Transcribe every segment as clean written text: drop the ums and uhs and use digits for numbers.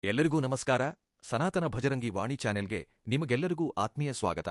ಎಲ್ಲರಿಗೂ ನಮಸ್ಕಾರ. ಸನಾತನ ಭಜರಂಗಿ ವಾಣಿ ಚಾನೆಲ್ಗೆ ನಿಮಗೆಲ್ಲರಿಗೂ ಆತ್ಮೀಯ ಸ್ವಾಗತ.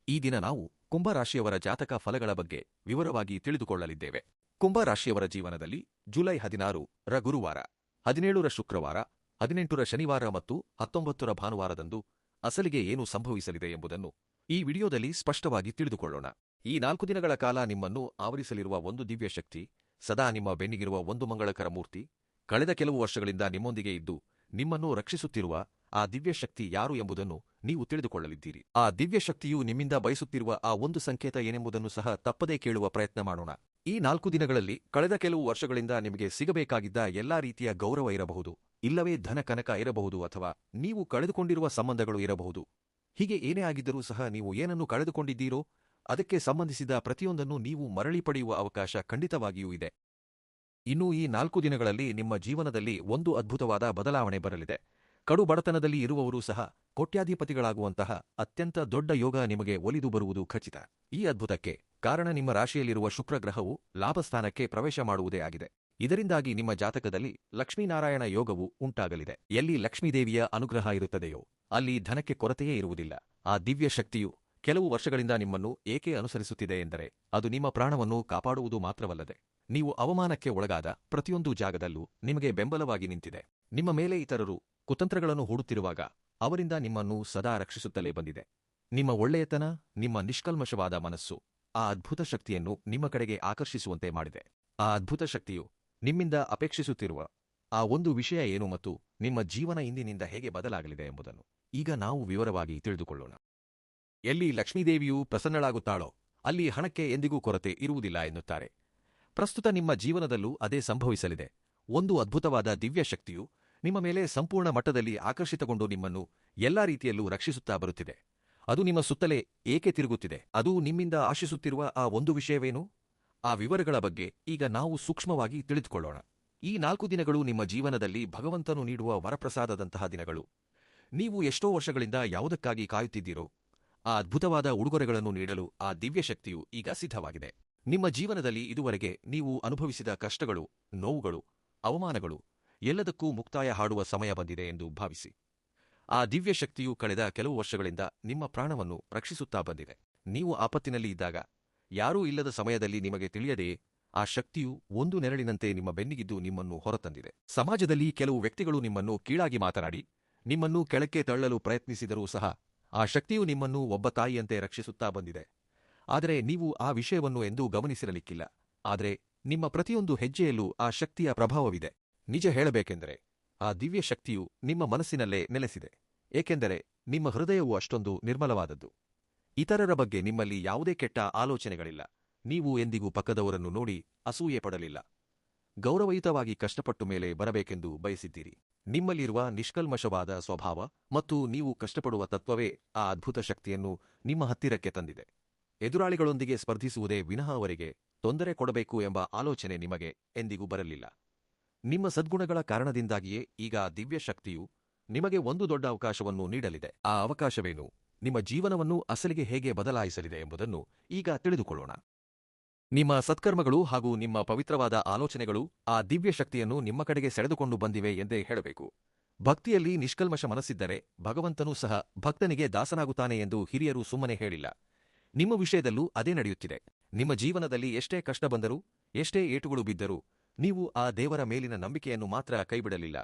ಈ ದಿನ ನಾವು ಕುಂಭರಾಶಿಯವರ ಜಾತಕ ಫಲಗಳ ಬಗ್ಗೆ ವಿವರವಾಗಿ ತಿಳಿದುಕೊಳ್ಳಲಿದ್ದೇವೆ. ಕುಂಭರಾಶಿಯವರ ಜೀವನದಲ್ಲಿ ಜುಲೈ 16 ರ ಗುರುವಾರ, 17 ರ ಶುಕ್ರವಾರ, 18 ರ ಶನಿವಾರ ಮತ್ತು 19 ರ ಭಾನುವಾರದಂದು ಅಸಲಿಗೆ ಏನು ಸಂಭವಿಸಲಿದೆ ಎಂಬುದನ್ನು ಈ ವಿಡಿಯೋದಲ್ಲಿ ಸ್ಪಷ್ಟವಾಗಿ ತಿಳಿದುಕೊಳ್ಳೋಣ. ಈ 4 ದಿನಗಳ ಕಾಲ ನಿಮ್ಮನ್ನು ಆವರಿಸಲಿರುವ ಒಂದು ದಿವ್ಯಶಕ್ತಿ, ಸದಾ ನಿಮ್ಮ ಬೆನ್ನಿಗಿರುವ ಒಂದು ಮಂಗಳಕರ ಮೂರ್ತಿ, ಕಳೆದ ಕೆಲವು ವರ್ಷಗಳಿಂದ ನಿಮ್ಮೊಂದಿಗೆ ಇದ್ದು ನಿಮ್ಮನ್ನು ರಕ್ಷಿಸುತ್ತಿರುವ ಆ ದಿವ್ಯಶಕ್ತಿ ಯಾರು ಎಂಬುದನ್ನು ನೀವು ತಿಳಿದುಕೊಳ್ಳಲಿದ್ದೀರಿ. ಆ ದಿವ್ಯಶಕ್ತಿಯು ನಿಮ್ಮಿಂದ ಬಯಸುತ್ತಿರುವ ಆ ಒಂದು ಸಂಕೇತ ಏನೆಂಬುದನ್ನು ಸಹ ತಪ್ಪದೇ ಕೇಳುವ ಪ್ರಯತ್ನ ಮಾಡೋಣ. ಈ 4 ದಿನಗಳಲ್ಲಿ ಕಳೆದ ಕೆಲವು ವರ್ಷಗಳಿಂದ ನಿಮಗೆ ಸಿಗಬೇಕಾಗಿದ್ದ ಎಲ್ಲಾ ರೀತಿಯ ಗೌರವ ಇರಬಹುದು, ಇಲ್ಲವೇ ಧನ ಕನಕ ಇರಬಹುದು, ಅಥವಾ ನೀವು ಕಳೆದುಕೊಂಡಿರುವ ಸಂಬಂಧಗಳು ಇರಬಹುದು. ಹೀಗೆ ಏನೇ ಆಗಿದ್ದರೂ ಸಹ ನೀವು ಏನನ್ನು ಕಳೆದುಕೊಂಡಿದ್ದೀರೋ ಅದಕ್ಕೆ ಸಂಬಂಧಿಸಿದ ಪ್ರತಿಯೊಂದನ್ನು ನೀವು ಮರಳಿ ಪಡೆಯುವ ಅವಕಾಶ ಖಂಡಿತವಾಗಿಯೂ ಇದೆ. ಇನ್ನು ಈ 4 ದಿನಗಳಲ್ಲಿ ನಿಮ್ಮ ಜೀವನದಲ್ಲಿ ಒಂದು ಅದ್ಭುತವಾದ ಬದಲಾವಣೆ ಬರಲಿದೆ. ಕಡು ಬಡತನದಲ್ಲಿ ಇರುವವರೂ ಸಹ ಕೋಟ್ಯಾಧಿಪತಿಗಳಾಗುವಂತಹ ಅತ್ಯಂತ ದೊಡ್ಡ ಯೋಗ ನಿಮಗೆ ಒಲಿದು ಬರುವುದು ಖಚಿತ. ಈ ಅದ್ಭುತಕ್ಕೆ ಕಾರಣ ನಿಮ್ಮ ರಾಶಿಯಲ್ಲಿರುವ ಶುಕ್ರಗ್ರಹವು ಲಾಭಸ್ಥಾನಕ್ಕೆ ಪ್ರವೇಶ ಮಾಡುವುದೇ ಆಗಿದೆ. ಇದರಿಂದಾಗಿ ನಿಮ್ಮ ಜಾತಕದಲ್ಲಿ ಲಕ್ಷ್ಮೀನಾರಾಯಣ ಯೋಗವು ಉಂಟಾಗಲಿದೆ. ಎಲ್ಲಿ ಲಕ್ಷ್ಮೀದೇವಿಯ ಅನುಗ್ರಹ ಇರುತ್ತದೆಯೋ ಅಲ್ಲಿ ಧನಕ್ಕೆ ಕೊರತೆಯೇ ಇರುವುದಿಲ್ಲ. ಆ ದಿವ್ಯ ಶಕ್ತಿಯು ಕೆಲವು ವರ್ಷಗಳಿಂದ ನಿಮ್ಮನ್ನು ಏಕೆ ಅನುಸರಿಸುತ್ತಿದೆ ಎಂದರೆ ಅದು ನಿಮ್ಮ ಪ್ರಾಣವನ್ನು ಕಾಪಾಡುವುದು ಮಾತ್ರವಲ್ಲದೆ ನೀವು ಅವಮಾನಕ್ಕೆ ಒಳಗಾದ ಪ್ರತಿಯೊಂದು ಜಾಗದಲ್ಲೂ ನಿಮಗೆ ಬೆಂಬಲವಾಗಿ ನಿಂತಿದೆ. ನಿಮ್ಮ ಮೇಲೆ ಇತರರು ಕುತಂತ್ರಗಳನ್ನು ಹೂಡುತ್ತಿರುವಾಗ ಅವರಿಂದ ನಿಮ್ಮನ್ನು ಸದಾ ರಕ್ಷಿಸುತ್ತಲೇ ಬಂದಿದೆ. ನಿಮ್ಮ ಒಳ್ಳೆಯತನ, ನಿಮ್ಮ ನಿಷ್ಕಲ್ಮಶವಾದ ಮನಸ್ಸು ಆ ಅದ್ಭುತ ಶಕ್ತಿಯನ್ನು ನಿಮ್ಮ ಕಡೆಗೆ ಆಕರ್ಷಿಸುವಂತೆ ಮಾಡಿದೆ. ಆ ಅದ್ಭುತ ಶಕ್ತಿಯು ನಿಮ್ಮಿಂದ ಅಪೇಕ್ಷಿಸುತ್ತಿರುವ ಆ ಒಂದು ವಿಷಯ ಏನು ಮತ್ತು ನಿಮ್ಮ ಜೀವನ ಇಂದಿನಿಂದ ಹೇಗೆ ಬದಲಾಗಲಿದೆ ಎಂಬುದನ್ನು ಈಗ ನಾವು ವಿವರವಾಗಿ ತಿಳಿದುಕೊಳ್ಳೋಣ. ಎಲ್ಲಿ ಲಕ್ಷ್ಮೀದೇವಿಯು ಪ್ರಸನ್ನಳಾಗುತ್ತಾಳೋ ಅಲ್ಲಿ ಹಣಕ್ಕೆ ಎಂದಿಗೂ ಕೊರತೆ ಇರುವುದಿಲ್ಲ ಎನ್ನುತ್ತಾರೆ. ಪ್ರಸ್ತುತ ನಿಮ್ಮ ಜೀವನದಲ್ಲೂ ಅದೇ ಸಂಭವಿಸಲಿದೆ. ಒಂದು ಅದ್ಭುತವಾದ ದಿವ್ಯ ಶಕ್ತಿಯು ನಿಮ್ಮ ಮೇಲೆ ಸಂಪೂರ್ಣ ಮಟ್ಟದಲ್ಲಿ ಆಕರ್ಷಿತಗೊಂಡು ನಿಮ್ಮನ್ನು ಎಲ್ಲಾ ರೀತಿಯಲ್ಲೂ ರಕ್ಷಿಸುತ್ತಾ ಬರುತ್ತಿದೆ. ಅದು ನಿಮ್ಮ ಸುತ್ತಲೇ ಏಕೆ ತಿರುಗುತ್ತಿದೆ? ಅದು ನಿಮ್ಮಿಂದ ಆಶಿಸುತ್ತಿರುವ ಆ ಒಂದು ವಿಷಯವೇನು? ಆ ವಿವರಗಳ ಬಗ್ಗೆ ಈಗ ನಾವು ಸೂಕ್ಷ್ಮವಾಗಿ ತಿಳಿದುಕೊಳ್ಳೋಣ. ಈ 4 ದಿನಗಳು ನಿಮ್ಮ ಜೀವನದಲ್ಲಿ ಭಗವಂತನು ನೀಡುವ ವರಪ್ರಸಾದದಂತಹ ದಿನಗಳು. ನೀವು ಎಷ್ಟೋ ವರ್ಷಗಳಿಂದ ಯಾವುದಕ್ಕಾಗಿ ಕಾಯುತ್ತಿದ್ದೀರೋ ಆ ಅದ್ಭುತವಾದ ಉಡುಗೊರೆಗಳನ್ನು ನೀಡಲು ಆ ದಿವ್ಯಶಕ್ತಿಯು ಈಗ ಸಿದ್ಧವಾಗಿದೆ. ನಿಮ್ಮ ಜೀವನದಲ್ಲಿ ಇದುವರೆಗೆ ನೀವು ಅನುಭವಿಸಿದ ಕಷ್ಟಗಳು, ನೋವುಗಳು, ಅವಮಾನಗಳು ಎಲ್ಲದಕ್ಕೂ ಮುಕ್ತಾಯ ಹಾಡುವ ಸಮಯ ಬಂದಿದೆ ಎಂದು ಭಾವಿಸಿ. ಆ ದಿವ್ಯಶಕ್ತಿಯು ಕಳೆದ ಕೆಲವು ವರ್ಷಗಳಿಂದ ನಿಮ್ಮ ಪ್ರಾಣವನ್ನು ರಕ್ಷಿಸುತ್ತಾ ಬಂದಿದೆ. ನೀವು ಆಪತ್ತಿನಲ್ಲಿ ಇದ್ದಾಗ, ಯಾರೂ ಇಲ್ಲದ ಸಮಯದಲ್ಲಿ ನಿಮಗೆ ತಿಳಿಯದೆಯೇ ಆ ಶಕ್ತಿಯು ಒಂದು ನೆರಳಿನಂತೆ ನಿಮ್ಮ ಬೆನ್ನಿಗಿದ್ದು ನಿಮ್ಮನ್ನು ಹೊರತಂದಿದೆ. ಸಮಾಜದಲ್ಲಿ ಕೆಲವು ವ್ಯಕ್ತಿಗಳು ನಿಮ್ಮನ್ನು ಕೀಳಾಗಿ ಮಾತನಾಡಿ ನಿಮ್ಮನ್ನು ಕೆಳಕ್ಕೆ ತಳ್ಳಲು ಪ್ರಯತ್ನಿಸಿದರೂ ಸಹ ಆ ಶಕ್ತಿಯು ನಿಮ್ಮನ್ನು ಒಬ್ಬ ತಾಯಿಯಂತೆ ರಕ್ಷಿಸುತ್ತಾ ಬಂದಿದೆ. ಆದರೆ ನೀವು ಆ ವಿಷಯವನ್ನು ಎಂದೂ ಗಮನಿಸಿರಲಿಕ್ಕಿಲ್ಲ. ಆದರೆ ನಿಮ್ಮ ಪ್ರತಿಯೊಂದು ಹೆಜ್ಜೆಯಲ್ಲೂ ಆ ಶಕ್ತಿಯ ಪ್ರಭಾವವಿದೆ. ನಿಜ ಹೇಳಬೇಕೆಂದರೆ ಆ ದಿವ್ಯ ಶಕ್ತಿಯು ನಿಮ್ಮ ಮನಸ್ಸಿನಲ್ಲೇ ನೆಲೆಸಿದೆ. ಏಕೆಂದರೆ ನಿಮ್ಮ ಹೃದಯವು ಅಷ್ಟೊಂದು ನಿರ್ಮಲವಾದದ್ದು. ಇತರರ ಬಗ್ಗೆ ನಿಮ್ಮಲ್ಲಿ ಯಾವುದೇ ಕೆಟ್ಟ ಆಲೋಚನೆಗಳಿಲ್ಲ. ನೀವು ಎಂದಿಗೂ ಪಕ್ಕದವರನ್ನು ನೋಡಿ ಅಸೂಯೆ ಪಡಲಿಲ್ಲ. ಗೌರವಯುತವಾಗಿ ಕಷ್ಟಪಟ್ಟು ಮೇಲೆ ಬರಬೇಕೆಂದು ಬಯಸಿದ್ದೀರಿ. ನಿಮ್ಮಲ್ಲಿರುವ ನಿಷ್ಕಲ್ಮಶವಾದ ಸ್ವಭಾವ ಮತ್ತು ನೀವು ಕಷ್ಟಪಡುವ ತತ್ವವೇ ಆ ಅದ್ಭುತ ಶಕ್ತಿಯನ್ನು ನಿಮ್ಮ ಹತ್ತಿರಕ್ಕೆ ತಂದಿದೆ. ಎದುರಾಳಿಗಳೊಂದಿಗೆ ಸ್ಪರ್ಧಿಸುವುದೇ ವಿನಃ ಅವರಿಗೆ ತೊಂದರೆ ಕೊಡಬೇಕು ಎಂಬ ಆಲೋಚನೆ ನಿಮಗೆ ಎಂದಿಗೂ ಬರಲಿಲ್ಲ. ನಿಮ್ಮ ಸದ್ಗುಣಗಳ ಕಾರಣದಿಂದಾಗಿಯೇ ಈಗ ಆ ದಿವ್ಯ ಶಕ್ತಿಯು ನಿಮಗೆ ಒಂದು ದೊಡ್ಡ ಅವಕಾಶವನ್ನು ನೀಡಲಿದೆ. ಆ ಅವಕಾಶವೇನು? ನಿಮ್ಮ ಜೀವನವನ್ನು ಅಸಲಿಗೆ ಹೇಗೆ ಬದಲಾಯಿಸಲಿದೆ ಎಂಬುದನ್ನು ಈಗ ತಿಳಿದುಕೊಳ್ಳೋಣ. ನಿಮ್ಮ ಸತ್ಕರ್ಮಗಳು ಹಾಗೂ ನಿಮ್ಮ ಪವಿತ್ರವಾದ ಆಲೋಚನೆಗಳು ಆ ದಿವ್ಯ ಶಕ್ತಿಯನ್ನು ನಿಮ್ಮ ಕಡೆಗೆ ಸೆಳೆದುಕೊಂಡು ಬಂದಿವೆ ಎಂದೇ ಹೇಳಬೇಕು. ಭಕ್ತಿಯಲ್ಲಿ ನಿಷ್ಕಲ್ಮಶ ಮನಸ್ಸಿದ್ದರೆ ಭಗವಂತನೂ ಸಹ ಭಕ್ತನಿಗೆ ದಾಸನಾಗುತ್ತಾನೆ ಎಂದು ಹಿರಿಯರು ಸುಮ್ಮನೆ ಹೇಳಿಲ್ಲ. ನಿಮ್ಮ ವಿಷಯದಲ್ಲೂ ಅದೇ ನಡೆಯುತ್ತಿದೆ. ನಿಮ್ಮ ಜೀವನದಲ್ಲಿ ಎಷ್ಟೇ ಕಷ್ಟ ಬಂದರೂ, ಎಷ್ಟೇ ಏಟುಗಳು ಬಿದ್ದರೂ ನೀವು ಆ ದೇವರ ಮೇಲಿನ ನಂಬಿಕೆಯನ್ನು ಮಾತ್ರ ಕೈಬಿಡಲಿಲ್ಲ.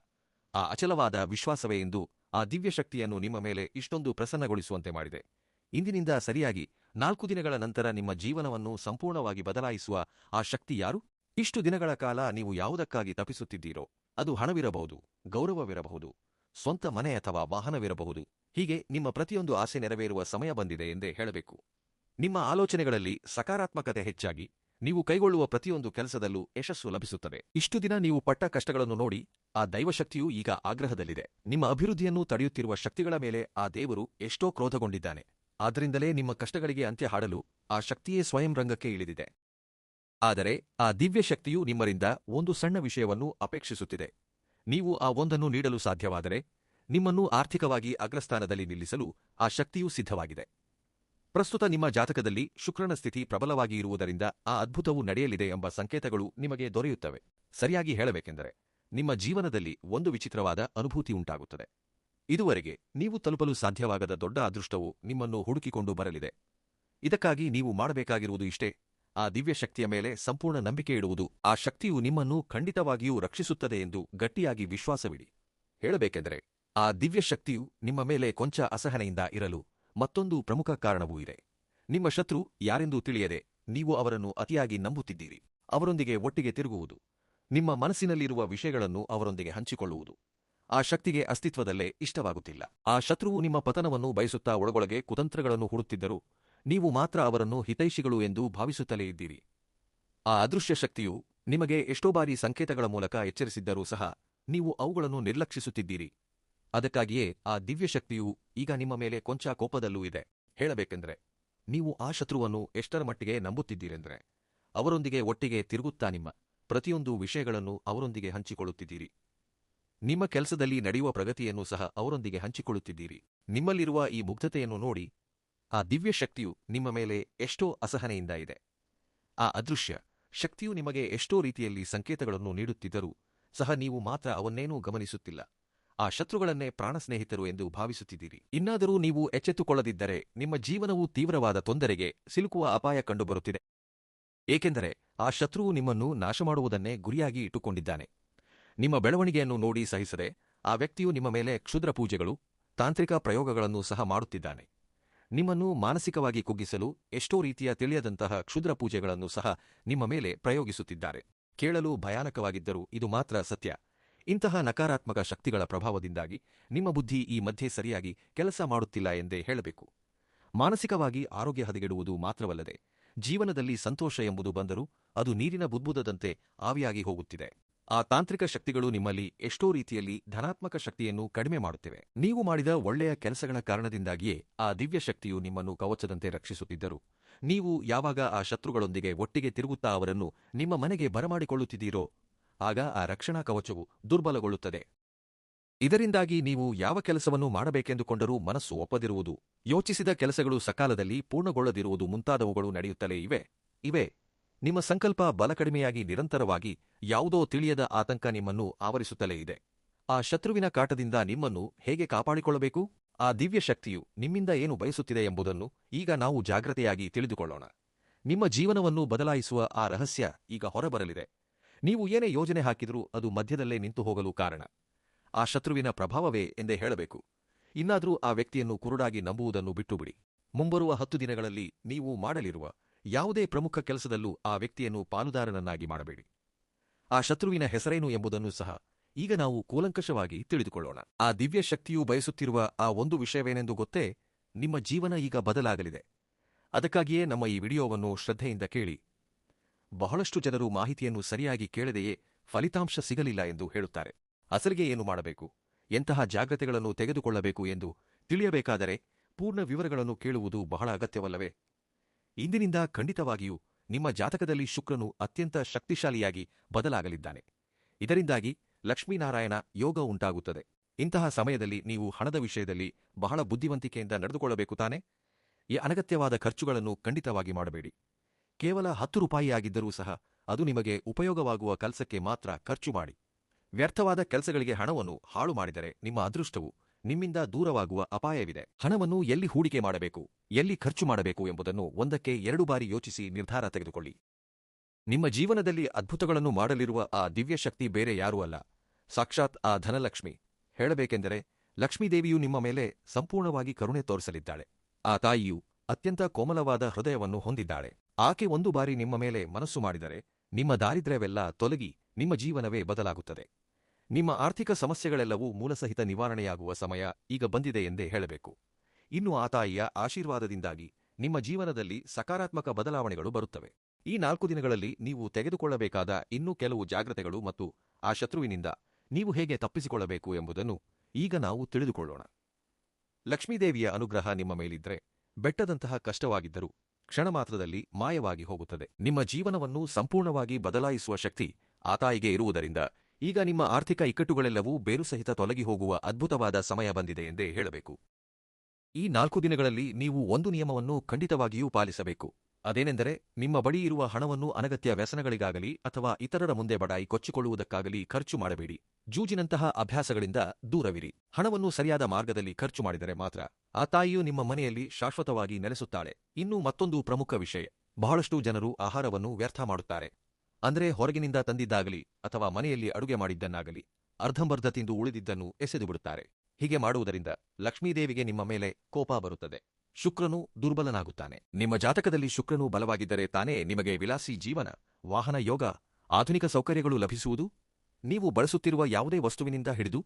ಆ ಅಚಲವಾದ ವಿಶ್ವಾಸವೇ ಇಂದು ಆ ದಿವ್ಯಶಕ್ತಿಯನ್ನು ನಿಮ್ಮ ಮೇಲೆ ಇಷ್ಟೊಂದು ಪ್ರಸನ್ನಗೊಳಿಸುವಂತೆ ಮಾಡಿದೆ. ಇಂದಿನಿಂದ ಸರಿಯಾಗಿ 4 ದಿನಗಳ ನಂತರ ನಿಮ್ಮ ಜೀವನವನ್ನು ಸಂಪೂರ್ಣವಾಗಿ ಬದಲಾಯಿಸುವ ಆ ಶಕ್ತಿ ಯಾರು? ಇಷ್ಟು ದಿನಗಳ ಕಾಲ ನೀವು ಯಾವುದಕ್ಕಾಗಿ ತಪಿಸುತ್ತಿದ್ದೀರೋ ಅದು ಹಣವಿರಬಹುದು, ಗೌರವವಿರಬಹುದು, ಸ್ವಂತ ಮನೆ ಅಥವಾ ವಾಹನವಿರಬಹುದು. ಹೀಗೆ ನಿಮ್ಮ ಪ್ರತಿಯೊಂದು ಆಸೆ ನೆರವೇರುವ ಸಮಯ ಬಂದಿದೆ ಎಂದೇ ಹೇಳಬೇಕು. ನಿಮ್ಮ ಆಲೋಚನೆಗಳಲ್ಲಿ ಸಕಾರಾತ್ಮಕತೆ ಹೆಚ್ಚಾಗಿ ನೀವು ಕೈಗೊಳ್ಳುವ ಪ್ರತಿಯೊಂದು ಕೆಲಸದಲ್ಲೂ ಯಶಸ್ಸು ಲಭಿಸುತ್ತದೆ. ಇಷ್ಟು ದಿನ ನೀವು ಪಟ್ಟ ಕಷ್ಟಗಳನ್ನು ನೋಡಿ ಆ ದೈವಶಕ್ತಿಯು ಈಗ ಆಗ್ರಹದಲ್ಲಿದೆ. ನಿಮ್ಮ ಅಭಿವೃದ್ಧಿಯನ್ನು ತಡೆಯುತ್ತಿರುವ ಶಕ್ತಿಗಳ ಮೇಲೆ ಆ ದೇವರು ಎಷ್ಟೋ ಕ್ರೋಧಗೊಂಡಿದ್ದಾನೆ. ಆದ್ದರಿಂದಲೇ ನಿಮ್ಮ ಕಷ್ಟಗಳಿಗೆ ಅಂತ್ಯ ಹಾಡಲು ಆ ಶಕ್ತಿಯೇ ಸ್ವಯಂ ರಂಗಕ್ಕೆ ಇಳಿದಿದೆ. ಆದರೆ ಆ ದಿವ್ಯ ಶಕ್ತಿಯು ನಿಮ್ಮರಿಂದ ಒಂದು ಸಣ್ಣ ವಿಷಯವನ್ನು ಅಪೇಕ್ಷಿಸುತ್ತಿದೆ. ನೀವು ಆ ಒಂದನ್ನು ನೀಡಲು ಸಾಧ್ಯವಾದರೆ ನಿಮ್ಮನ್ನು ಆರ್ಥಿಕವಾಗಿ ಅಗ್ರಸ್ಥಾನದಲ್ಲಿ ನಿಲ್ಲಿಸಲು ಆ ಶಕ್ತಿಯೂ ಸಿದ್ಧವಾಗಿದೆ. ಪ್ರಸ್ತುತ ನಿಮ್ಮ ಜಾತಕದಲ್ಲಿ ಶುಕ್ರನ ಸ್ಥಿತಿ ಪ್ರಬಲವಾಗಿ ಇರುವುದರಿಂದ ಆ ಅದ್ಭುತವು ನಡೆಯಲಿದೆ ಎಂಬ ಸಂಕೇತಗಳು ನಿಮಗೆ ದೊರೆಯುತ್ತವೆ. ಸರಿಯಾಗಿ ಹೇಳಬೇಕೆಂದರೆ ನಿಮ್ಮ ಜೀವನದಲ್ಲಿ ಒಂದು ವಿಚಿತ್ರವಾದ ಅನುಭೂತಿ ಉಂಟಾಗುತ್ತದೆ. ಇದುವರೆಗೆ ನೀವು ತಲುಪಲು ಸಾಧ್ಯವಾಗದ ದೊಡ್ಡ ಅದೃಷ್ಟವು ನಿಮ್ಮನ್ನು ಹುಡುಕಿಕೊಂಡು ಬರಲಿದೆ. ಇದಕ್ಕಾಗಿ ನೀವು ಮಾಡಬೇಕಾಗಿರುವುದು ಇಷ್ಟೇ: ಆ ದಿವ್ಯ ಶಕ್ತಿಯ ಮೇಲೆ ಸಂಪೂರ್ಣ ನಂಬಿಕೆ ಇಡುವುದು. ಆ ಶಕ್ತಿಯು ನಿಮ್ಮನ್ನು ಖಂಡಿತವಾಗಿಯೂ ರಕ್ಷಿಸುತ್ತದೆ ಎಂದು ಗಟ್ಟಿಯಾಗಿ ವಿಶ್ವಾಸವಿಡಿ. ಹೇಳಬೇಕೆಂದರೆ, ಆ ದಿವ್ಯ ಶಕ್ತಿಯು ನಿಮ್ಮ ಮೇಲೆ ಕೊಂಚ ಅಸಹನೆಯಿಂದ ಇರಲು ಮತ್ತೊಂದು ಪ್ರಮುಖ ಕಾರಣವೂ ಇದೆ. ನಿಮ್ಮ ಶತ್ರು ಯಾರೆಂದೂ ತಿಳಿಯದೆ ನೀವು ಅವರನ್ನು ಅತಿಯಾಗಿ ನಂಬುತ್ತಿದ್ದೀರಿ. ಅವರೊಂದಿಗೆ ಒಟ್ಟಿಗೆ ತಿರುಗುವುದು, ನಿಮ್ಮ ಮನಸ್ಸಿನಲ್ಲಿರುವ ವಿಷಯಗಳನ್ನು ಅವರೊಂದಿಗೆ ಹಂಚಿಕೊಳ್ಳುವುದು ಆ ಶಕ್ತಿಗೆ ಅಸ್ತಿತ್ವದಲ್ಲೇ ಇಷ್ಟವಾಗುತ್ತಿಲ್ಲ. ಆ ಶತ್ರುವು ನಿಮ್ಮ ಪತನವನ್ನು ಬಯಸುತ್ತಾ ಒಳಗೊಳಗೆ ಕುತಂತ್ರಗಳನ್ನು ಹೂಡುತ್ತಿದ್ದರೂ ನೀವು ಮಾತ್ರ ಅವರನ್ನು ಹಿತೈಷಿಗಳು ಎಂದು ಭಾವಿಸುತ್ತಲೇ ಇದ್ದೀರಿ. ಆ ಅದೃಶ್ಯ ಶಕ್ತಿಯು ನಿಮಗೆ ಎಷ್ಟೋ ಬಾರಿ ಸಂಕೇತಗಳ ಮೂಲಕ ಎಚ್ಚರಿಸಿದ್ದರೂ ಸಹ ನೀವು ಅವುಗಳನ್ನು ನಿರ್ಲಕ್ಷಿಸುತ್ತಿದ್ದೀರಿ. ಅದಕ್ಕಾಗಿಯೇ ಆ ದಿವ್ಯ ಶಕ್ತಿಯು ಈಗ ನಿಮ್ಮ ಮೇಲೆ ಕೊಂಚ ಕೋಪದಲ್ಲೂ ಇದೆ. ಹೇಳಬೇಕೆಂದರೆ, ನೀವು ಆ ಶತ್ರುವನ್ನು ಎಷ್ಟರ ಮಟ್ಟಿಗೆ ನಂಬುತ್ತಿದ್ದೀರೆಂದರೆ, ಅವರೊಂದಿಗೆ ಒಟ್ಟಿಗೆ ತಿರುಗುತ್ತಾ ನಿಮ್ಮ ಪ್ರತಿಯೊಂದು ವಿಷಯಗಳನ್ನು ಅವರೊಂದಿಗೆ ಹಂಚಿಕೊಳ್ಳುತ್ತಿದ್ದೀರಿ. ನಿಮ್ಮ ಕೆಲಸದಲ್ಲಿ ನಡೆಯುವ ಪ್ರಗತಿಯನ್ನು ಸಹ ಅವರೊಂದಿಗೆ ಹಂಚಿಕೊಳ್ಳುತ್ತಿದ್ದೀರಿ. ನಿಮ್ಮಲ್ಲಿರುವ ಈ ಮುಗ್ಧತೆಯನ್ನು ನೋಡಿ ಆ ದಿವ್ಯ ಶಕ್ತಿಯು ನಿಮ್ಮ ಮೇಲೆ ಎಷ್ಟೋ ಅಸಹನೆಯಿಂದ ಇದೆ. ಆ ಅದೃಶ್ಯ ಶಕ್ತಿಯು ನಿಮಗೆ ಎಷ್ಟೋ ರೀತಿಯಲ್ಲಿ ಸಂಕೇತಗಳನ್ನು ನೀಡುತ್ತಿದ್ದರೂ ಸಹ ನೀವು ಮಾತ್ರ ಅವನ್ನೇನೂ ಗಮನಿಸುತ್ತಿಲ್ಲ. ಆ ಶತ್ರುಗಳನ್ನೇ ಪ್ರಾಣಸ್ನೇಹಿತರು ಎಂದು ಭಾವಿಸುತ್ತಿದ್ದೀರಿ. ಇನ್ನಾದರೂ ನೀವು ಎಚ್ಚೆತ್ತುಕೊಳ್ಳದಿದ್ದರೆ ನಿಮ್ಮ ಜೀವನವು ತೀವ್ರವಾದ ತೊಂದರೆಗೆ ಸಿಲುಕುವ ಅಪಾಯ ಕಂಡುಬರುತ್ತಿದೆ. ಏಕೆಂದರೆ ಆ ಶತ್ರುವು ನಿಮ್ಮನ್ನು ನಾಶಮಾಡುವುದನ್ನೇ ಗುರಿಯಾಗಿ ಇಟ್ಟುಕೊಂಡಿದ್ದಾನೆ. ನಿಮ್ಮ ಬೆಳವಣಿಗೆಯನ್ನು ನೋಡಿ ಸಹಿಸದೆ ಆ ವ್ಯಕ್ತಿಯು ನಿಮ್ಮ ಮೇಲೆ ಕ್ಷುದ್ರ ಪೂಜೆಗಳು, ತಾಂತ್ರಿಕ ಪ್ರಯೋಗಗಳನ್ನು ಸಹ ಮಾಡುತ್ತಿದ್ದಾನೆ. ನಿಮ್ಮನ್ನು ಮಾನಸಿಕವಾಗಿ ಕುಗ್ಗಿಸಲು ಎಷ್ಟೋ ರೀತಿಯ ತಿಳಿಯದಂತಹ ಕ್ಷುದ್ರ ಪೂಜೆಗಳನ್ನು ಸಹ ನಿಮ್ಮ ಮೇಲೆ ಪ್ರಯೋಗಿಸುತ್ತಿದ್ದಾರೆ. ಕೇಳಲು ಭಯಾನಕವಾಗಿದ್ದರೂ ಇದು ಮಾತ್ರ ಸತ್ಯ. ಇಂತಹ ನಕಾರಾತ್ಮಕ ಶಕ್ತಿಗಳ ಪ್ರಭಾವದಿಂದಾಗಿ ನಿಮ್ಮ ಬುದ್ಧಿ ಈ ಮಧ್ಯೆ ಸರಿಯಾಗಿ ಕೆಲಸ ಮಾಡುತ್ತಿಲ್ಲ ಎಂದೇ ಹೇಳಬೇಕು. ಮಾನಸಿಕವಾಗಿ ಆರೋಗ್ಯ ಹದಗೆಡುವುದು ಮಾತ್ರವಲ್ಲದೆ ಜೀವನದಲ್ಲಿ ಸಂತೋಷ ಎಂಬುದು ಬಂದರೂ ಅದು ನೀರಿನ ಬುದ್ಬುದದಂತೆ ಆವಿಯಾಗಿ ಹೋಗುತ್ತಿದೆ. ಆ ತಾಂತ್ರಿಕ ಶಕ್ತಿಗಳು ನಿಮ್ಮಲ್ಲಿ ಎಷ್ಟೋ ರೀತಿಯಲ್ಲಿ ಧನಾತ್ಮಕ ಶಕ್ತಿಯನ್ನು ಕಡಿಮೆ ಮಾಡುತ್ತಿವೆ. ನೀವು ಮಾಡಿದ ಒಳ್ಳೆಯ ಕೆಲಸಗಳ ಕಾರಣದಿಂದಾಗಿಯೇ ಆ ದಿವ್ಯ ಶಕ್ತಿಯು ನಿಮ್ಮನ್ನು ಕವಚದಂತೆ ರಕ್ಷಿಸುತ್ತಿದ್ದರು. ನೀವು ಯಾವಾಗ ಆ ಶತ್ರುಗಳೊಂದಿಗೆ ಒಟ್ಟಿಗೆ ತಿರುಗುತ್ತಾ ಅವರನ್ನು ನಿಮ್ಮ ಮನೆಗೆ ಬರಮಾಡಿಕೊಳ್ಳುತ್ತಿದ್ದೀರೋ ಆಗ ಆ ರಕ್ಷಣಾ ಕವಚವು ದುರ್ಬಲಗೊಳ್ಳುತ್ತದೆ. ಇದರಿಂದಾಗಿ ನೀವು ಯಾವ ಕೆಲಸವನ್ನು ಮಾಡಬೇಕೆಂದುಕೊಂಡರೂ ಮನಸ್ಸು ಒಪ್ಪದಿರುವುದು, ಯೋಚಿಸಿದ ಕೆಲಸಗಳು ಸಕಾಲದಲ್ಲಿ ಪೂರ್ಣಗೊಳ್ಳದಿರುವುದು ಮುಂತಾದವುಗಳು ನಡೆಯುತ್ತಲೇ ಇವೆ. ನಿಮ್ಮ ಸಂಕಲ್ಪ ಬಲ ಕಡಿಮೆಯಾಗಿ ನಿರಂತರವಾಗಿ ಯಾವುದೋ ತಿಳಿಯದ ಆತಂಕ ನಿಮ್ಮನ್ನು ಆವರಿಸುತ್ತಲೇ ಇದೆ. ಆ ಶತ್ರುವಿನ ಕಾಟದಿಂದ ನಿಮ್ಮನ್ನು ಹೇಗೆ ಕಾಪಾಡಿಕೊಳ್ಳಬೇಕು? ಆ ದಿವ್ಯ ಶಕ್ತಿಯು ನಿಮ್ಮಿಂದ ಏನು ಬಯಸುತ್ತಿದೆ ಎಂಬುದನ್ನು ಈಗ ನಾವು ಜಾಗ್ರತೆಯಾಗಿ ತಿಳಿದುಕೊಳ್ಳೋಣ. ನಿಮ್ಮ ಜೀವನವನ್ನು ಬದಲಾಯಿಸುವ ಆ ರಹಸ್ಯ ಈಗ ಹೊರಬರಲಿದೆ. ನೀವು ಏನೇ ಯೋಜನೆ ಹಾಕಿದರೂ ಅದು ಮಧ್ಯದಲ್ಲೇ ನಿಂತು ಹೋಗಲು ಕಾರಣ ಆ ಶತ್ರುವಿನ ಪ್ರಭಾವವೇ ಎಂದೇ ಹೇಳಬೇಕು. ಇನ್ನಾದರೂ ಆ ವ್ಯಕ್ತಿಯನ್ನು ಕುರುಡಾಗಿ ನಂಬುವುದನ್ನು ಬಿಟ್ಟುಬಿಡಿ. ಮುಂಬರುವ 10 ದಿನಗಳಲ್ಲಿ ನೀವು ಮಾಡಲಿರುವ ಯಾವುದೇ ಪ್ರಮುಖ ಕೆಲಸದಲ್ಲೂ ಆ ವ್ಯಕ್ತಿಯನ್ನು ಪಾಲುದಾರನನ್ನಾಗಿ ಮಾಡಬೇಡಿ. ಆ ಶತ್ರುವಿನ ಹೆಸರೇನು ಎಂಬುದನ್ನು ಸಹ ಈಗ ನಾವು ಕೂಲಂಕಷವಾಗಿ ತಿಳಿದುಕೊಳ್ಳೋಣ. ಆ ದಿವ್ಯ ಶಕ್ತಿಯು ಬಯಸುತ್ತಿರುವ ಆ ಒಂದು ವಿಷಯವೇನೆಂದು ಗೊತ್ತೇ? ನಿಮ್ಮ ಜೀವನ ಈಗ ಬದಲಾಗಲಿದೆ. ಅದಕ್ಕಾಗಿಯೇ ನಮ್ಮ ಈ ವಿಡಿಯೋವನ್ನು ಶ್ರದ್ಧೆಯಿಂದ ಕೇಳಿ. ಬಹಳಷ್ಟು ಜನರು ಮಾಹಿತಿಯನ್ನು ಸರಿಯಾಗಿ ಕೇಳದೆಯೇ ಫಲಿತಾಂಶ ಸಿಗಲಿಲ್ಲ ಎಂದು ಹೇಳುತ್ತಾರೆ. ಅಸಲಿಗೆ ಏನು ಮಾಡಬೇಕು, ಎಂತಹ ಜಾಗ್ರತೆಗಳನ್ನು ತೆಗೆದುಕೊಳ್ಳಬೇಕು ಎಂದು ತಿಳಿಯಬೇಕಾದರೆ ಪೂರ್ಣ ವಿವರಗಳನ್ನು ಕೇಳುವುದು ಬಹಳ ಅಗತ್ಯವಲ್ಲವೇ? ಇಂದಿನಿಂದ ಖಂಡಿತವಾಗಿಯೂ ನಿಮ್ಮ ಜಾತಕದಲ್ಲಿ ಶುಕ್ರನು ಅತ್ಯಂತ ಶಕ್ತಿಶಾಲಿಯಾಗಿ ಬದಲಾಗಲಿದ್ದಾನೆ. ಇದರಿಂದಾಗಿ ಲಕ್ಷ್ಮೀನಾರಾಯಣ ಯೋಗ ಉಂಟಾಗುತ್ತದೆ. ಇಂತಹ ಸಮಯದಲ್ಲಿ ನೀವು ಹಣದ ವಿಷಯದಲ್ಲಿ ಬಹಳ ಬುದ್ಧಿವಂತಿಕೆಯಿಂದ ನಡೆದುಕೊಳ್ಳಬೇಕು ತಾನೆ? ಈ ಅನಗತ್ಯವಾದ ಖರ್ಚುಗಳನ್ನು ಖಂಡಿತವಾಗಿ ಮಾಡಬೇಡಿ. ಕೇವಲ 10 ರೂಪಾಯಿಯಾಗಿದ್ದರೂ ಸಹ ಅದು ನಿಮಗೆ ಉಪಯೋಗವಾಗುವ ಕೆಲಸಕ್ಕೆ ಮಾತ್ರ ಖರ್ಚು ಮಾಡಿ. ವ್ಯರ್ಥವಾದ ಕೆಲಸಗಳಿಗೆ ಹಣವನ್ನು ಹಾಳು ಮಾಡಿದರೆ ನಿಮ್ಮ ಅದೃಷ್ಟವು ನಿಮ್ಮಿಂದ ದೂರವಾಗುವ ಅಪಾಯವಿದೆ. ಹಣವನ್ನು ಎಲ್ಲಿ ಹೂಡಿಕೆ ಮಾಡಬೇಕು, ಎಲ್ಲಿ ಖರ್ಚು ಮಾಡಬೇಕು ಎಂಬುದನ್ನು 1ಕ್ಕೆ 2 ಬಾರಿ ಯೋಚಿಸಿ ನಿರ್ಧಾರ ತೆಗೆದುಕೊಳ್ಳಿ. ನಿಮ್ಮ ಜೀವನದಲ್ಲಿ ಅದ್ಭುತಗಳನ್ನು ಮಾಡಲಿರುವ ಆ ದಿವ್ಯ ಶಕ್ತಿ ಬೇರೆ ಯಾರೂ ಅಲ್ಲ, ಸಾಕ್ಷಾತ್ ಆ ಧನಲಕ್ಷ್ಮಿ. ಹೇಳಬೇಕೆಂದರೆ ಲಕ್ಷ್ಮೀದೇವಿಯು ನಿಮ್ಮ ಮೇಲೆ ಸಂಪೂರ್ಣವಾಗಿ ಕರುಣೆ ತೋರಿಸಲಿದ್ದಾಳೆ. ಆ ತಾಯಿಯು ಅತ್ಯಂತ ಕೋಮಲವಾದ ಹೃದಯವನ್ನು ಹೊಂದಿದ್ದಾಳೆ. ಆಕೆ ಒಂದು ಬಾರಿ ನಿಮ್ಮ ಮೇಲೆ ಮನಸ್ಸು ಮಾಡಿದರೆ ನಿಮ್ಮ ದಾರಿದ್ರ್ಯವೆಲ್ಲ ತೊಲಗಿ ನಿಮ್ಮ ಜೀವನವೇ ಬದಲಾಗುತ್ತದೆ. ನಿಮ್ಮ ಆರ್ಥಿಕ ಸಮಸ್ಯೆಗಳೆಲ್ಲವೂ ಮೂಲಸಹಿತ ನಿವಾರಣೆಯಾಗುವ ಸಮಯ ಈಗ ಬಂದಿದೆ ಎಂದೇ ಹೇಳಬೇಕು. ಇನ್ನು ಆ ತಾಯಿಯ ಆಶೀರ್ವಾದದಿಂದಾಗಿ ನಿಮ್ಮ ಜೀವನದಲ್ಲಿ ಸಕಾರಾತ್ಮಕ ಬದಲಾವಣೆಗಳು ಬರುತ್ತವೆ. ಈ 4 ದಿನಗಳಲ್ಲಿ ನೀವು ತೆಗೆದುಕೊಳ್ಳಬೇಕಾದ ಇನ್ನೂ ಕೆಲವು ಜಾಗ್ರತೆಗಳು ಮತ್ತು ಆ ಶತ್ರುವಿನಿಂದ ನೀವು ಹೇಗೆ ತಪ್ಪಿಸಿಕೊಳ್ಳಬೇಕು ಎಂಬುದನ್ನು ಈಗ ನಾವು ತಿಳಿದುಕೊಳ್ಳೋಣ. ಲಕ್ಷ್ಮೀದೇವಿಯ ಅನುಗ್ರಹ ನಿಮ್ಮ ಮೇಲಿದ್ರೆ ಬೆಟ್ಟದಂತಹ ಕಷ್ಟವಾಗಿದ್ದರೂ ಕ್ಷಣಮಾತ್ರದಲ್ಲಿ ಮಾಯವಾಗಿ ಹೋಗುತ್ತದೆ. ನಿಮ್ಮ ಜೀವನವನ್ನು ಸಂಪೂರ್ಣವಾಗಿ ಬದಲಾಯಿಸುವ ಶಕ್ತಿ ಆ ತಾಯಿಗೆ ಇರುವುದರಿಂದ ಈಗ ನಿಮ್ಮ ಆರ್ಥಿಕ ಇಕ್ಕಟ್ಟುಗಳೆಲ್ಲವೂ ಬೇರುಸಹಿತ ತೊಲಗಿ ಹೋಗುವ ಅದ್ಭುತವಾದ ಸಮಯ ಬಂದಿದೆ ಎಂದೇ ಹೇಳಬೇಕು. ಈ 4 ದಿನಗಳಲ್ಲಿ ನೀವು ಒಂದು ನಿಯಮವನ್ನು ಖಂಡಿತವಾಗಿಯೂ ಪಾಲಿಸಬೇಕು. ಅದೇನೆಂದರೆ ನಿಮ್ಮ ಬಳಿ ಇರುವ ಹಣವನ್ನು ಅನಗತ್ಯ ವ್ಯಸನಗಳಿಗಾಗಲಿ ಅಥವಾ ಇತರರ ಮುಂದೆ ಬಡಾಯಿ ಕೊಚ್ಚಿಕೊಳ್ಳುವುದಕ್ಕಾಗಲಿ ಖರ್ಚು ಮಾಡಬೇಡಿ. ಜೂಜಿನಂತಹ ಅಭ್ಯಾಸಗಳಿಂದ ದೂರವಿರಿ. ಹಣವನ್ನು ಸರಿಯಾದ ಮಾರ್ಗದಲ್ಲಿ ಖರ್ಚು ಮಾಡಿದರೆ ಮಾತ್ರ ಆ ತಾಯಿಯು ನಿಮ್ಮ ಮನೆಯಲ್ಲಿ ಶಾಶ್ವತವಾಗಿ ನೆಲೆಸುತ್ತಾಳೆ. ಇನ್ನೂ ಮತ್ತೊಂದು ಪ್ರಮುಖ ವಿಷಯ, ಬಹಳಷ್ಟು ಜನರು ಆಹಾರವನ್ನು ವ್ಯರ್ಥ ಮಾಡುತ್ತಾರೆ. ಅಂದ್ರೆ ಹೊರಗಿನಿಂದ ತಂದಿದ್ದಾಗಲಿ ಅಥವಾ ಮನೆಯಲ್ಲಿ ಅಡುಗೆ ಮಾಡಿದ್ದನ್ನಾಗಲಿ ಅರ್ಧಂಬರ್ಧ ತಿಂದು ಉಳಿದಿದ್ದನ್ನು ಎಸೆದು ಬಿಡುತ್ತಾರೆ. ಹೀಗೆ ಮಾಡುವುದರಿಂದ ಲಕ್ಷ್ಮೀದೇವಿಗೆ ನಿಮ್ಮ ಮೇಲೆ ಕೋಪ ಬರುತ್ತದೆ. ಶುಕ್ರನು ದುರ್ಬಲನಾಗುತ್ತಾನೆ. ನಿಮ್ಮ ಜಾತಕದಲ್ಲಿ ಶುಕ್ರನು ಬಲವಾಗಿದ್ದರೆ ತಾನೇ ನಿಮಗೆ ವಿಲಾಸಿ ಜೀವನ, ವಾಹನ ಯೋಗ, ಆಧುನಿಕ ಸೌಕರ್ಯಗಳು ಲಭಿಸುವುದು. ನೀವು ಬಳಸುತ್ತಿರುವ ಯಾವುದೇ ವಸ್ತುವಿನಿಂದ ಹಿಡಿದು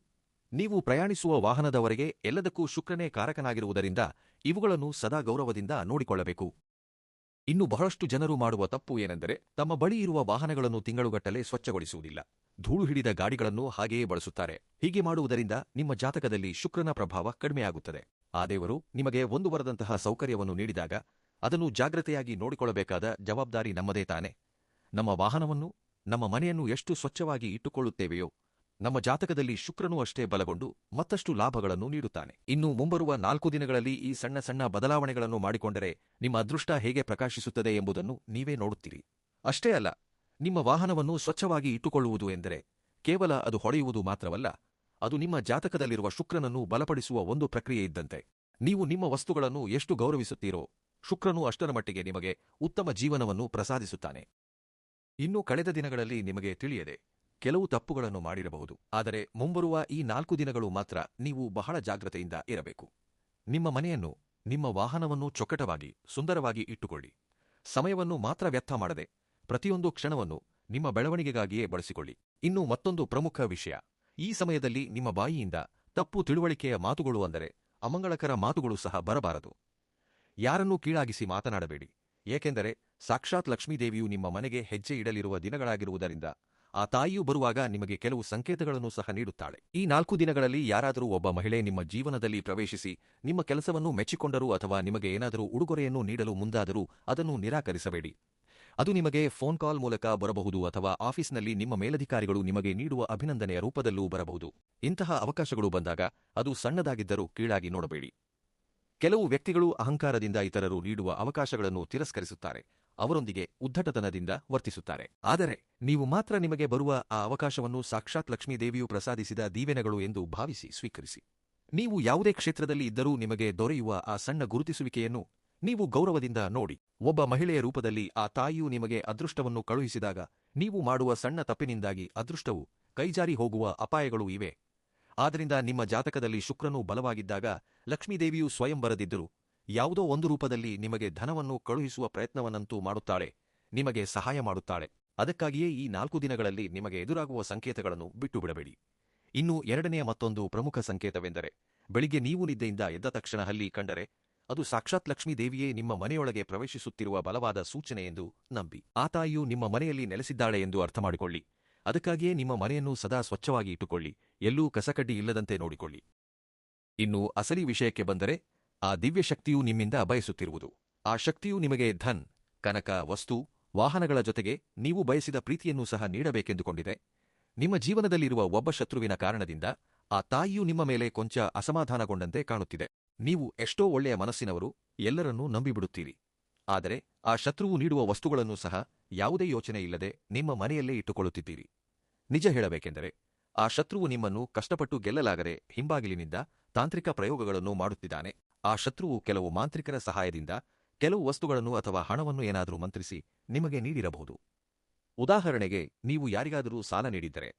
ನೀವು ಪ್ರಯಾಣಿಸುವ ವಾಹನದವರೆಗೆ ಎಲ್ಲದಕ್ಕೂ ಶುಕ್ರನೇ ಕಾರಕನಾಗಿರುವುದರಿಂದ ಇವುಗಳನ್ನು ಸದಾ ಗೌರವದಿಂದ ನೋಡಿಕೊಳ್ಳಬೇಕು. ಇನ್ನು ಬಹಳಷ್ಟು ಜನರು ಮಾಡುವ ತಪ್ಪು ಏನೆಂದರೆ ತಮ್ಮ ಬಳಿ ಇರುವ ವಾಹನಗಳನ್ನು ತಿಂಗಳುಗಟ್ಟಲೆ ಸ್ವಚ್ಛಗೊಳಿಸುವುದಿಲ್ಲ. ಧೂಳು ಹಿಡಿದ ಗಾಡಿಗಳನ್ನು ಹಾಗೆಯೇ ಬಳಸುತ್ತಾರೆ. ಹೀಗೆ ಮಾಡುವುದರಿಂದ ನಿಮ್ಮ ಜಾತಕದಲ್ಲಿ ಶುಕ್ರನ ಪ್ರಭಾವ ಕಡಿಮೆಯಾಗುತ್ತದೆ. ಆ ದೇವರು ನಿಮಗೆ ಒಂದು ವರದಂತಹ ಸೌಕರ್ಯವನ್ನು ನೀಡಿದಾಗ ಅದನ್ನು ಜಾಗ್ರತೆಯಾಗಿ ನೋಡಿಕೊಳ್ಳಬೇಕಾದ ಜವಾಬ್ದಾರಿ ನಮ್ಮದೇ ತಾನೆ. ನಮ್ಮ ವಾಹನವನ್ನು, ನಮ್ಮ ಮನೆಯನ್ನು ಎಷ್ಟು ಸ್ವಚ್ಛವಾಗಿ ಇಟ್ಟುಕೊಳ್ಳುತ್ತೇವೆಯೋ ನಮ್ಮ ಜಾತಕದಲ್ಲಿ ಶುಕ್ರನೂ ಅಷ್ಟೇ ಬಲಗೊಂಡು ಮತ್ತಷ್ಟು ಲಾಭಗಳನ್ನು ನೀಡುತ್ತಾನೆ. ಇನ್ನು ಮುಂಬರುವ 4 ದಿನಗಳಲ್ಲಿ ಈ ಸಣ್ಣ ಸಣ್ಣ ಬದಲಾವಣೆಗಳನ್ನು ಮಾಡಿಕೊಂಡರೆ ನಿಮ್ಮ ಅದೃಷ್ಟ ಹೇಗೆ ಪ್ರಕಾಶಿಸುತ್ತದೆ ಎಂಬುದನ್ನು ನೀವೇ ನೋಡುತ್ತೀರಿ. ಅಷ್ಟೇ ಅಲ್ಲ, ನಿಮ್ಮ ವಾಹನವನ್ನು ಸ್ವಚ್ಛವಾಗಿ ಇಟ್ಟುಕೊಳ್ಳುವುದು ಎಂದರೆ ಕೇವಲ ಅದು ಹೊಳೆಯುವುದು ಮಾತ್ರವಲ್ಲ, ಅದು ನಿಮ್ಮ ಜಾತಕದಲ್ಲಿರುವ ಶುಕ್ರನನ್ನು ಬಲಪಡಿಸುವ ಒಂದು ಪ್ರಕ್ರಿಯೆ ಇದ್ದಂತೆ. ನೀವು ನಿಮ್ಮ ವಸ್ತುಗಳನ್ನು ಎಷ್ಟು ಗೌರವಿಸುತ್ತೀರೋ ಶುಕ್ರನು ಅಷ್ಟರ ಮಟ್ಟಿಗೆ ನಿಮಗೆ ಉತ್ತಮ ಜೀವನವನ್ನು ಪ್ರಸಾದಿಸುತ್ತಾನೆ. ಇನ್ನು ಕಳೆದ ದಿನಗಳಲ್ಲಿ ನಿಮಗೆ ತಿಳಿಯದೆ ಕೆಲವು ತಪ್ಪುಗಳನ್ನು ಮಾಡಿರಬಹುದು. ಆದರೆ ಮುಂಬರುವ ಈ 4 ದಿನಗಳು ಮಾತ್ರ ನೀವು ಬಹಳ ಜಾಗ್ರತೆಯಿಂದ ಇರಬೇಕು. ನಿಮ್ಮ ಮನೆಯನ್ನು, ನಿಮ್ಮ ವಾಹನವನ್ನು ಚೊಕ್ಕಟವಾಗಿ, ಸುಂದರವಾಗಿ ಇಟ್ಟುಕೊಳ್ಳಿ. ಸಮಯವನ್ನು ಮಾತ್ರ ವ್ಯರ್ಥ ಮಾಡದೆ ಪ್ರತಿಯೊಂದು ಕ್ಷಣವನ್ನು ನಿಮ್ಮ ಬೆಳವಣಿಗೆಗಾಗಿಯೇ ಬಳಸಿಕೊಳ್ಳಿ. ಇನ್ನು ಮತ್ತೊಂದು ಪ್ರಮುಖ ವಿಷಯ, ಈ ಸಮಯದಲ್ಲಿ ನಿಮ್ಮ ಬಾಯಿಯಿಂದ ತಪ್ಪು ತಿಳುವಳಿಕೆಯ ಮಾತುಗಳು, ಅಂದರೆ ಅಮಂಗಳಕರ ಮಾತುಗಳು ಸಹ ಬರಬಾರದು. ಯಾರನ್ನೂ ಕೀಳಾಗಿಸಿ ಮಾತನಾಡಬೇಡಿ. ಏಕೆಂದರೆ ಸಾಕ್ಷಾತ್ ಲಕ್ಷ್ಮೀದೇವಿಯು ನಿಮ್ಮ ಮನೆಗೆ ಹೆಜ್ಜೆ ಇಡಲಿರುವ ದಿನಗಳಾಗಿರುವುದರಿಂದ ಆ ತಾಯಿಯು ಬರುವಾಗ ನಿಮಗೆ ಕೆಲವು ಸಂಕೇತಗಳನ್ನು ಸಹ ನೀಡುತ್ತಾಳೆ. ಈ 4 ದಿನಗಳಲ್ಲಿ ಯಾರಾದರೂ ಒಬ್ಬ ಮಹಿಳೆ ನಿಮ್ಮ ಜೀವನದಲ್ಲಿ ಪ್ರವೇಶಿಸಿ ನಿಮ್ಮ ಕೆಲಸವನ್ನು ಮೆಚ್ಚಿಕೊಂಡರೂ ಅಥವಾ ನಿಮಗೆ ಏನಾದರೂ ಉಡುಗೊರೆಯನ್ನು ನೀಡಲು ಮುಂದಾದರೂ ಅದನ್ನು ನಿರಾಕರಿಸಬೇಡಿ. ಅದು ನಿಮಗೆ ಫೋನ್ ಕಾಲ್ ಮೂಲಕ ಬರಬಹುದು ಅಥವಾ ಆಫೀಸ್ನಲ್ಲಿ ನಿಮ್ಮ ಮೇಲಧಿಕಾರಿಗಳು ನಿಮಗೆ ನೀಡುವ ಅಭಿನಂದನೆಯ ರೂಪದಲ್ಲೂ ಬರಬಹುದು. ಇಂತಹ ಅವಕಾಶಗಳು ಬಂದಾಗ ಅದು ಸಣ್ಣದಾಗಿದ್ದರೂ ಕೀಳಾಗಿ ನೋಡಬೇಡಿ. ಕೆಲವು ವ್ಯಕ್ತಿಗಳು ಅಹಂಕಾರದಿಂದ ಇತರರು ನೀಡುವ ಅವಕಾಶಗಳನ್ನು ತಿರಸ್ಕರಿಸುತ್ತಾರೆ. ಅವರೊಂದಿಗೆ ಉದ್ದಟತನದಿಂದ ವರ್ತಿಸುತ್ತಾರೆ. ಆದರೆ ನೀವು ಮಾತ್ರ ನಿಮಗೆ ಬರುವ ಆ ಅವಕಾಶವನ್ನು ಸಾಕ್ಷಾತ್ ಲಕ್ಷ್ಮೀದೇವಿಯು ಪ್ರಸಾದಿಸಿದ ದೀವೆನೆಗಳು ಎಂದು ಭಾವಿಸಿ ಸ್ವೀಕರಿಸಿ. ನೀವು ಯಾವುದೇ ಕ್ಷೇತ್ರದಲ್ಲಿ ಇದ್ದರೂ ನಿಮಗೆ ದೊರೆಯುವ ಆ ಸಣ್ಣ ಗುರುತಿಸುವಿಕೆಯನ್ನು ನೀವು ಗೌರವದಿಂದ ನೋಡಿ. ಒಬ್ಬ ಮಹಿಳೆಯ ರೂಪದಲ್ಲಿ ಆ ತಾಯಿಯು ನಿಮಗೆ ಅದೃಷ್ಟವನ್ನು ಕಳುಹಿಸಿದಾಗ ನೀವು ಮಾಡುವ ಸಣ್ಣ ತಪ್ಪಿನಿಂದಾಗಿ ಅದೃಷ್ಟವು ಕೈಜಾರಿ ಹೋಗುವ ಅಪಾಯಗಳೂ ಇವೆ. ಆದ್ದರಿಂದ ನಿಮ್ಮ ಜಾತಕದಲ್ಲಿ ಶುಕ್ರನು ಬಲವಾಗಿದ್ದಾಗ ಲಕ್ಷ್ಮೀದೇವಿಯು ಸ್ವಯಂ ಬರದಿದ್ದರೂ ಯಾವುದೋ ಒಂದು ರೂಪದಲ್ಲಿ ನಿಮಗೆ ಧನವನ್ನು ಕಳುಹಿಸುವ ಪ್ರಯತ್ನವನ್ನಂತೂ ಮಾಡುತ್ತಾಳೆ, ನಿಮಗೆ ಸಹಾಯ ಮಾಡುತ್ತಾಳೆ. ಅದಕ್ಕಾಗಿಯೇ ಈ 4 ದಿನಗಳಲ್ಲಿ ನಿಮಗೆ ಎದುರಾಗುವ ಸಂಕೇತಗಳನ್ನು ಬಿಟ್ಟು ಬಿಡಬೇಡಿ. ಇನ್ನು ಎರಡನೆಯ ಮತ್ತೊಂದು ಪ್ರಮುಖ ಸಂಕೇತವೆಂದರೆ, ಬೆಳಿಗ್ಗೆ ನೀವು ನಿದ್ದೆಯಿಂದ ಎದ್ದ ತಕ್ಷಣ ಹಲ್ಲಿ ಕಂಡರೆ ಅದು ಸಾಕ್ಷಾತ್ ಲಕ್ಷ್ಮೀದೇವಿಯೇ ನಿಮ್ಮ ಮನೆಯೊಳಗೆ ಪ್ರವೇಶಿಸುತ್ತಿರುವ ಬಲವಾದ ಸೂಚನೆ ಎಂದು ನಂಬಿ ಆ ತಾಯಿಯು ನಿಮ್ಮ ಮನೆಯಲ್ಲಿ ನೆಲೆಸಿದ್ದಾಳೆ ಎಂದು ಅರ್ಥಮಾಡಿಕೊಳ್ಳಿ. ಅದಕ್ಕಾಗಿಯೇ ನಿಮ್ಮ ಮನೆಯನ್ನು ಸದಾ ಸ್ವಚ್ಛವಾಗಿ ಇಟ್ಟುಕೊಳ್ಳಿ, ಎಲ್ಲೂ ಕಸಕಡ್ಡಿ ಇಲ್ಲದಂತೆ ನೋಡಿಕೊಳ್ಳಿ. ಇನ್ನು ಅಸಲಿ ವಿಷಯಕ್ಕೆ ಬಂದರೆ, ಆ ದಿವ್ಯ ಶಕ್ತಿಯು ನಿಮ್ಮಿಂದ ಬಯಸುತ್ತಿರುವುದು, ಆ ಶಕ್ತಿಯು ನಿಮಗೆ ಧನ್, ಕನಕ, ವಸ್ತು, ವಾಹನಗಳ ಜೊತೆಗೆ ನೀವು ಬಯಸಿದ ಪ್ರೀತಿಯನ್ನೂ ಸಹ ನೀಡಬೇಕೆಂದುಕೊಂಡಿದೆ. ನಿಮ್ಮ ಜೀವನದಲ್ಲಿರುವ ಒಬ್ಬ ಶತ್ರುವಿನ ಕಾರಣದಿಂದ ಆ ತಾಯಿಯು ನಿಮ್ಮ ಮೇಲೆ ಕೊಂಚ ಅಸಮಾಧಾನಗೊಂಡಂತೆ ಕಾಣುತ್ತಿದೆ. ನೀವು ಎಷ್ಟೋ ಒಳ್ಳೆಯ ಮನಸ್ಸಿನವರು, ಎಲ್ಲರನ್ನೂ ನಂಬಿಬಿಡುತ್ತೀರಿ. ಆದರೆ ಆ ಶತ್ರುವು ನೀಡುವ ವಸ್ತುಗಳನ್ನೂ ಸಹ ಯಾವುದೇ ಯೋಚನೆ ಇಲ್ಲದೆ ನಿಮ್ಮ ಮನೆಯಲ್ಲೇ ಇಟ್ಟುಕೊಳ್ಳುತ್ತಿದ್ದೀರಿ. ನಿಜ ಹೇಳಬೇಕೆಂದರೆ ಆ ಶತ್ರುವು ನಿಮ್ಮನ್ನು ಕಷ್ಟಪಟ್ಟು ಗೆಲ್ಲಲಾಗದೆ ಹಿಂಬಾಗಿಲಿನಿಂದ ತಾಂತ್ರಿಕ ಪ್ರಯೋಗಗಳನ್ನು ಮಾಡುತ್ತಿದ್ದಾನೆ. ಆ ಶತ್ರುವು ಕೆಲವು ಮಾಂತ್ರಿಕರ ಸಹಾಯದಿಂದ ಕೆಲವು ವಸ್ತುಗಳನ್ನು ಅಥವಾ ಹಣವನ್ನು ಏನಾದರೂ ಮಂತ್ರಿಸಿ ನಿಮಗೆ ನೀಡಿರಬಹುದು. ಉದಾಹರಣೆಗೆ, ನೀವು ಯಾರಿಗಾದರೂ ಸಾಲ ನೀಡಿದ್ದರೆ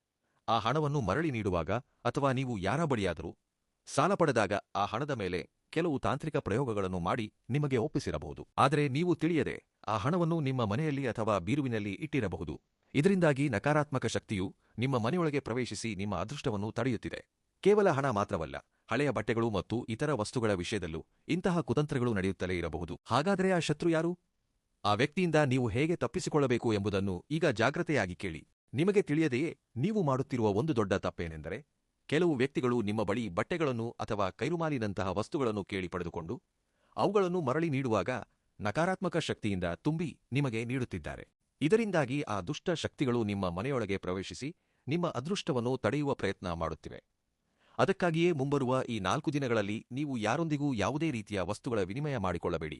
ಆ ಹಣವನ್ನು ಮರಳಿ ನೀಡುವಾಗ ಅಥವಾ ನೀವು ಯಾರ ಬಳಿಯಾದರೂ ಸಾಲ ಪಡೆದಾಗ ಆ ಹಣದ ಮೇಲೆ ಕೆಲವು ತಾಂತ್ರಿಕ ಪ್ರಯೋಗಗಳನ್ನು ಮಾಡಿ ನಿಮಗೆ ಒಪ್ಪಿಸಿರಬಹುದು. ಆದರೆ ನೀವು ತಿಳಿಯದೆ ಆ ಹಣವನ್ನು ನಿಮ್ಮ ಮನೆಯಲ್ಲಿ ಅಥವಾ ಬೀರುವಿನಲ್ಲಿ ಇಟ್ಟಿರಬಹುದು. ಇದರಿಂದಾಗಿ ನಕಾರಾತ್ಮಕ ಶಕ್ತಿಯು ನಿಮ್ಮ ಮನೆಯೊಳಗೆ ಪ್ರವೇಶಿಸಿ ನಿಮ್ಮ ಅದೃಷ್ಟವನ್ನು ತಡೆಯುತ್ತಿದೆ. ಕೇವಲ ಹಣ ಮಾತ್ರವಲ್ಲ, ಹಳೆಯ ಬಟ್ಟೆಗಳು ಮತ್ತು ಇತರ ವಸ್ತುಗಳ ವಿಷಯದಲ್ಲೂ ಇಂತಹ ಕುತಂತ್ರಗಳು ನಡೆಯುತ್ತಲೇ ಇರಬಹುದು. ಹಾಗಾದರೆ ಆ ಶತ್ರು ಯಾರು? ಆ ವ್ಯಕ್ತಿಯಿಂದ ನೀವು ಹೇಗೆ ತಪ್ಪಿಸಿಕೊಳ್ಳಬೇಕು ಎಂಬುದನ್ನು ಈಗ ಜಾಗ್ರತೆಯಾಗಿ ಕೇಳಿ. ನಿಮಗೆ ತಿಳಿಯದೆಯೇ ನೀವು ಮಾಡುತ್ತಿರುವ ಒಂದು ದೊಡ್ಡ ತಪ್ಪೇನೆಂದರೆ, ಕೆಲವು ವ್ಯಕ್ತಿಗಳು ನಿಮ್ಮ ಬಳಿ ಬಟ್ಟೆಗಳನ್ನು ಅಥವಾ ಕೈರುಮಾಲಿನಂತಹ ವಸ್ತುಗಳನ್ನು ಕೇಳಿ ಪಡೆದುಕೊಂಡು ಅವುಗಳನ್ನು ಮರಳಿ ನೀಡುವಾಗ ನಕಾರಾತ್ಮಕ ಶಕ್ತಿಯಿಂದ ತುಂಬಿ ನಿಮಗೆ ನೀಡುತ್ತಿದ್ದಾರೆ. ಇದರಿಂದಾಗಿ ಆ ದುಷ್ಟ ಶಕ್ತಿಗಳು ನಿಮ್ಮ ಮನೆಯೊಳಗೆ ಪ್ರವೇಶಿಸಿ ನಿಮ್ಮ ಅದೃಷ್ಟವನ್ನು ತಡೆಯುವ ಪ್ರಯತ್ನ ಮಾಡುತ್ತಿವೆ. ಅದಕ್ಕಾಗಿಯೇ ಮುಂಬರುವ ಈ 4 ದಿನಗಳಲ್ಲಿ ನೀವು ಯಾರೊಂದಿಗೂ ಯಾವುದೇ ರೀತಿಯ ವಸ್ತುಗಳ ವಿನಿಮಯ ಮಾಡಿಕೊಳ್ಳಬೇಡಿ.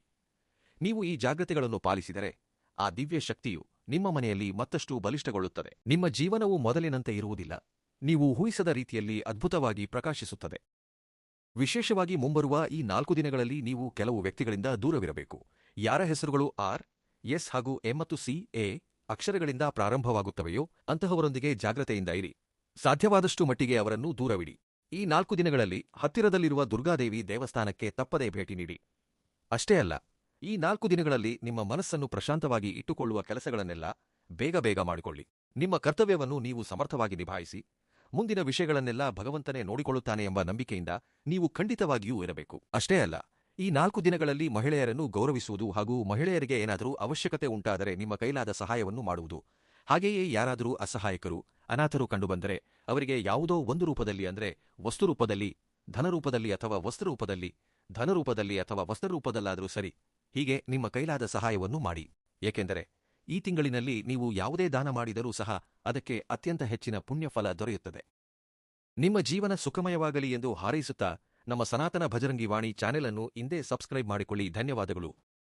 ನೀವು ಈ ಜಾಗ್ರತೆಗಳನ್ನು ಪಾಲಿಸಿದರೆ ಆ ದಿವ್ಯ ಶಕ್ತಿಯು ನಿಮ್ಮ ಮನೆಯಲ್ಲಿ ಮತ್ತಷ್ಟು ಬಲಿಷ್ಠಗೊಳ್ಳುತ್ತದೆ. ನಿಮ್ಮ ಜೀವನವು ಮೊದಲಿನಂತೆ ಇರುವುದಿಲ್ಲ. ನೀವು ಊಹಿಸದ ರೀತಿಯಲ್ಲಿ ಅದ್ಭುತವಾಗಿ ಪ್ರಕಾಶಿಸುತ್ತದೆ. ವಿಶೇಷವಾಗಿ ಮುಂಬರುವ ಈ 4 ದಿನಗಳಲ್ಲಿ ನೀವು ಕೆಲವು ವ್ಯಕ್ತಿಗಳಿಂದ ದೂರವಿರಬೇಕು. ಯಾರ ಹೆಸರುಗಳು ಆರ್, ಎಸ್ ಹಾಗೂ ಎ ಮತ್ತು ಸಿ, ಎ ಅಕ್ಷರಗಳಿಂದ ಪ್ರಾರಂಭವಾಗುತ್ತವೆಯೋ ಅಂತಹವರೊಂದಿಗೆ ಜಾಗ್ರತೆಯಿಂದ ಇರಿ. ಸಾಧ್ಯವಾದಷ್ಟು ಮಟ್ಟಿಗೆ ಅವರನ್ನು ದೂರವಿಡಿ. ಈ 4 ದಿನಗಳಲ್ಲಿ ಹತ್ತಿರದಲ್ಲಿರುವ ದುರ್ಗಾದೇವಿ ದೇವಸ್ಥಾನಕ್ಕೆ ತಪ್ಪದೇ ಭೇಟಿ ನೀಡಿ. ಅಷ್ಟೇ ಅಲ್ಲ, ಈ 4 ದಿನಗಳಲ್ಲಿ ನಿಮ್ಮ ಮನಸ್ಸನ್ನು ಪ್ರಶಾಂತವಾಗಿ ಇಟ್ಟುಕೊಳ್ಳುವ ಕೆಲಸಗಳನ್ನೆಲ್ಲ ಬೇಗ ಮಾಡಿಕೊಳ್ಳಿ. ನಿಮ್ಮ ಕರ್ತವ್ಯವನ್ನು ನೀವು ಸಮರ್ಥವಾಗಿ ನಿಭಾಯಿಸಿ. ಮುಂದಿನ ವಿಷಯಗಳನ್ನೆಲ್ಲ ಭಗವಂತನೇ ನೋಡಿಕೊಳ್ಳುತ್ತಾನೆ ಎಂಬ ನಂಬಿಕೆಯಿಂದ ನೀವು ಖಂಡಿತವಾಗಿಯೂ ಇರಬೇಕು. ಅಷ್ಟೇ ಅಲ್ಲ, ಈ 4 ದಿನಗಳಲ್ಲಿ ಮಹಿಳೆಯರನ್ನು ಗೌರವಿಸುವುದು ಹಾಗೂ ಮಹಿಳೆಯರಿಗೆ ಏನಾದರೂ ಅವಶ್ಯಕತೆ ಉಂಟಾದರೆ ನಿಮ್ಮ ಕೈಲಾದ ಸಹಾಯವನ್ನು ಮಾಡುವುದು. ಹಾಗೆಯೇ ಯಾರಾದರೂ ಅಸಹಾಯಕರು, ಅನಾಥರು ಕಂಡುಬಂದರೆ ಅವರಿಗೆ ಯಾವುದೋ ಒಂದು ರೂಪದಲ್ಲಿ, ಅಂದರೆ ವಸ್ತುರೂಪದಲ್ಲಿ, ಧನರೂಪದಲ್ಲಿ ಅಥವಾ ವಸ್ತ್ರರೂಪದಲ್ಲಿ, ಧನರೂಪದಲ್ಲಿ ಅಥವಾ ವಸ್ತ್ರರೂಪದಲ್ಲಾದರೂ ಸರಿ, ಹೀಗೆ ನಿಮ್ಮ ಕೈಲಾದ ಸಹಾಯವನ್ನು ಮಾಡಿ. ಏಕೆಂದರೆ ಈ ತಿಂಗಳಿನಲ್ಲಿ ನೀವು ಯಾವುದೇ ದಾನ ಮಾಡಿದರೂ ಸಹ ಅದಕ್ಕೆ ಅತ್ಯಂತ ಹೆಚ್ಚಿನ ಪುಣ್ಯಫಲ ದೊರೆಯುತ್ತದೆ. ನಿಮ್ಮ ಜೀವನ ಸುಖಮಯವಾಗಲಿ ಎಂದು ಹಾರೈಸುತ್ತಾ ನಮ್ಮ ಸನಾತನ ಭಜರಂಗಿ ವಾಣಿ ಚಾನೆಲ್ ಅನ್ನು ಇಂದೇ ಸಬ್ಸ್ಕ್ರೈಬ್ ಮಾಡಿಕೊಳ್ಳಿ. ಧನ್ಯವಾದಗಳು.